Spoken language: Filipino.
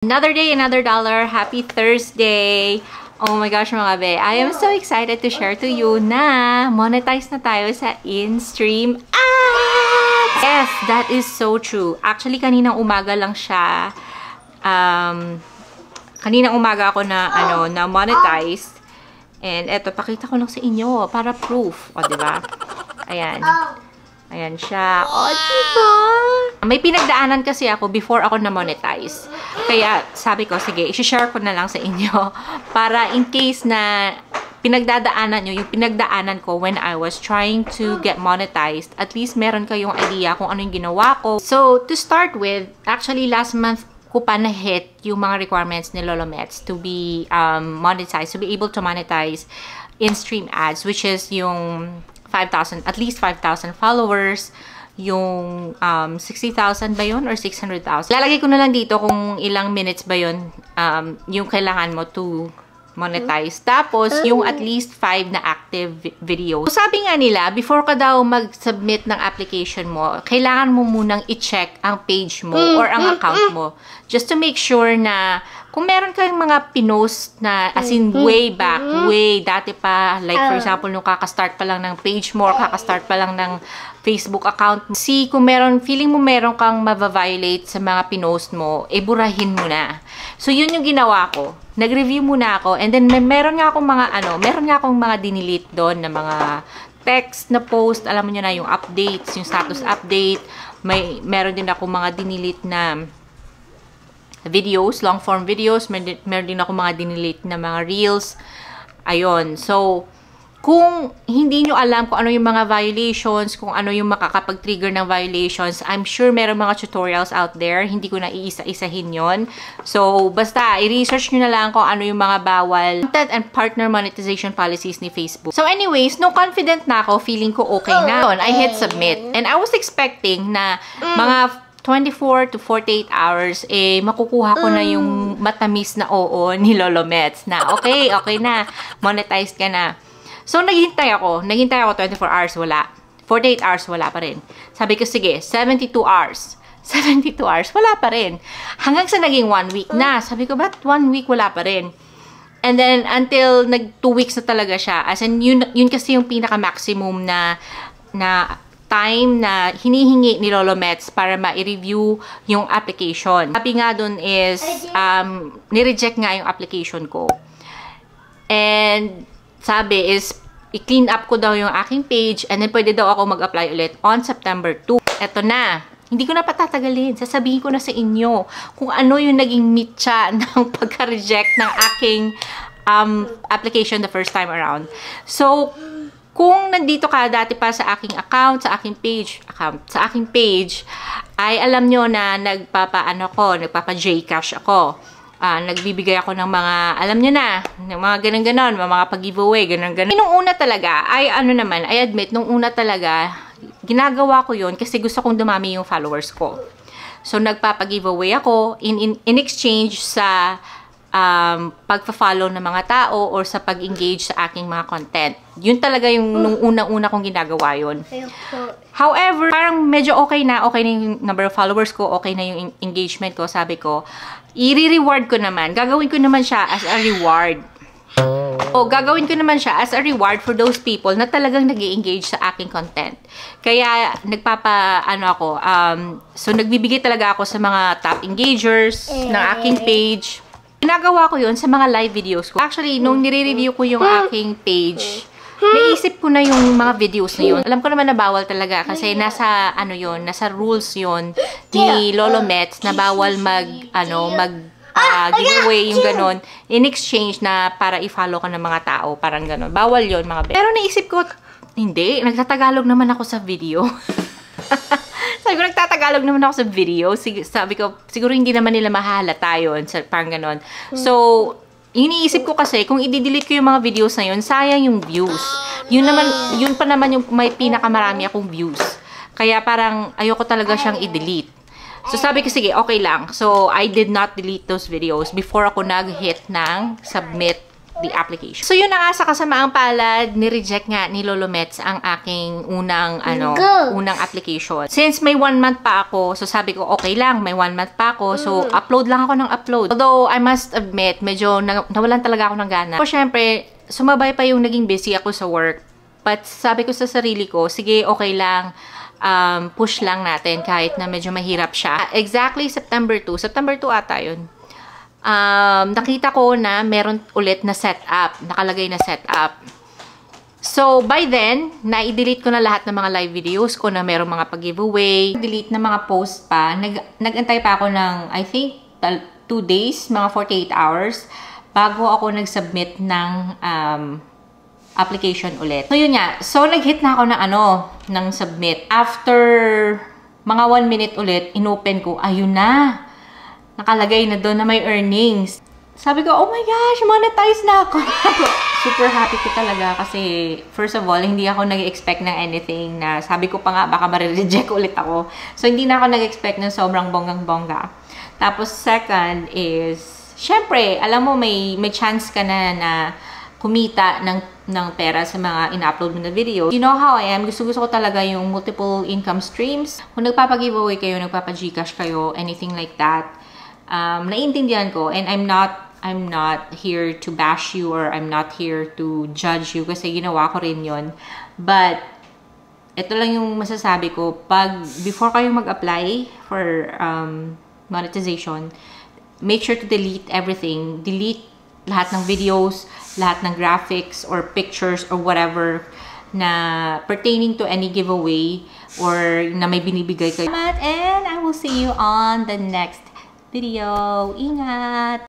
Another day, another dollar. Happy Thursday! Oh my gosh mga be, I am so excited to share to you na monetize na tayo sa InStream Ads! Yes, that is so true. Actually, kaninang umaga lang siya. Kaninang umaga ako na monetize. And eto, pakita ko lang sa inyo para proof. O, diba? Ayan. Ayan siya. O, diba? May pinagdaanan kasi ako before ako na-monetize. Kaya sabi ko, sige, i-share ko na lang sa inyo para in case na pinagdadaanan nyo, yung pinagdaanan ko when I was trying to get monetized, at least meron kayong idea kung ano yung ginawa ko. So, to start with, actually last month ko pa na-hit yung mga requirements ni Lolo Mets to be monetized, to be able to monetize InStream Ads, which is yung 5,000, at least 5,000 followers, yung 60,000 ba yun or 600,000. Lalagay ko na lang dito kung ilang minutes ba yun yung kailangan mo to monetize. Tapos, yung at least 5 na active videos. So, sabi nga nila, before ka daw mag-submit ng application mo, kailangan mo munang i-check ang page mo or ang account mo. Just to make sure na kung meron kang mga pinost na as in way back, way dati pa, like for example, nung kakastart pa lang ng page mo or kakastart pa lang ng Facebook account. See, kung meron, feeling mo meron kang ma-violate sa mga pinost mo, burahin mo na. So, yun yung ginawa ko. Nag-review muna ako and then meron nga akong mga dinilit doon na mga text na post, alam mo nyo na yung updates, yung status update. Meron din ako mga dinilit na videos, long form videos, meron din ako mga dinilit na mga reels. Ayun. So, kung hindi nyo alam kung ano yung mga violations, kung ano yung makakapag-trigger ng violations, I'm sure meron mga tutorials out there. Hindi ko na iisa-isahin yon. So, basta, i-research nyo na lang kung ano yung mga bawal content and partner monetization policies ni Facebook. So, anyways, no confident na ako, feeling ko okay na. I hit submit. And I was expecting na mga 24 to 48 hours, makukuha ko na yung matamis na oo ni Lolo Mets na okay na, monetized ka na. So, naghintay ako 24 hours, wala. 48 hours, wala pa rin. Sabi ko, sige, 72 hours. 72 hours, wala pa rin. Hanggang sa naging 1 week na. Sabi ko, ba't 1 week wala pa rin? And then, until 2 weeks na talaga siya. As in, yun kasi yung pinaka-maximum na time na hinihingi ni Lolo Mets para ma-review yung application. Sabi nga dun is, nireject nga yung application ko. And sabi is, i-clean up ko daw yung aking page and then pwede daw ako mag-apply ulit on September 2. Eto na. Hindi ko na patatagalin. Sasabihin ko na sa inyo kung ano yung naging mitya ng pagka-reject ng aking application the first time around. So, kung nandito ka dati pa sa aking account, sa aking page, ay alam nyo na nagpapa-Jcash ako. Nagbibigay ako ng mga, alam nyo na, ng mga ganun-ganon, mga pag-giveaway, ganun-ganon. Nung una talaga, I admit, nung una talaga, ginagawa ko yun kasi gusto kong dumami yung followers ko. So, nagpapag-giveaway ako in exchange sa pagpa-follow ng mga tao or sa pag-engage sa aking mga content. Yun talaga yung nung unang-una kong ginagawa yun. However, parang medyo okay na yung number of followers ko, okay na yung engagement ko, sabi ko, i-reward ko naman. Gagawin ko naman siya as a reward. Gagawin ko naman siya as a reward for those people na talagang nag-i-engage sa aking content. Kaya, so nagbibigay talaga ako sa mga top engagers ng aking page. Ginagawa ko yun sa mga live videos ko. Actually, nung nire-review ko yung aking page, naisip ko na yung mga videos na yun. Alam ko naman na bawal talaga kasi nasa rules yun ni Lolo Mets na bawal giveaway yung ganon in exchange na para i-follow ka ng mga tao. Parang ganon. Bawal yun mga be. Pero naisip ko, hindi. Nagtatagalog naman ako sa video. Sabi ko, nagtatagalog naman ako sa video. Sabi ko, siguro hindi naman nila mahalata yun. Parang ganon. So, iniisip ko kasi, kung i-delete ko yung mga videos na yun, sayang yung views. Yun pa naman yung may pinakamarami akong views. Kaya parang, ayoko talaga siyang i-delete. So, sabi ko, sige, okay lang. So, I did not delete those videos before ako nag-hit ng submit the application. So yun na nga, sa kasamaang palad, ni-reject nga ni Lolo Mets ang aking unang application. Since may 1 month pa ako, so sabi ko okay lang, may 1 month pa ako, so upload lang ako ng upload. Although I must admit, medyo nawalan talaga ako ng gana. So syempre, sumabay pa yung naging busy ako sa work. But sabi ko sa sarili ko, sige okay lang, push lang natin kahit na medyo mahirap siya. Exactly September 2 ata yun. Nakita ko na meron ulit na setup, nakalagay na setup. So, by then, na-delete ko na lahat ng mga live videos ko na merong mga pag-giveaway. Delete na mga post pa. Nag-antay pa ako ng, I think, 2 days, mga 48 hours, bago ako nag-submit ng application ulit. So, yun nga. So, nag-hit na ako ng submit. After mga 1 minute ulit, inopen ko, ayun na. Nakalagay na doon na may earnings. Sabi ko, oh my gosh, monetize na ako. Super happy ko talaga kasi, first of all, hindi ako nag-expect ng anything na sabi ko pa nga, baka ma-reject ulit ako. So, hindi na ako nag-expect ng sobrang bonggang-bongga. Tapos, second is, syempre, alam mo, may chance ka na kumita ng pera sa mga in-upload mo na video. You know how I am. Gusto ko talaga yung multiple income streams. Kung nagpapag-giveaway kayo, nagpapag-Gcash kayo, anything like that, naiintindihan ko, and I'm not here to bash you or I'm not here to judge you kasi ginawa ko rin yon. But ito lang yung masasabi ko, before kayo mag-apply for monetization, make sure to delete everything. Delete lahat ng videos, lahat ng graphics or pictures or whatever na pertaining to any giveaway or na may binibigay kayo. And I will see you on the next video. Ingat!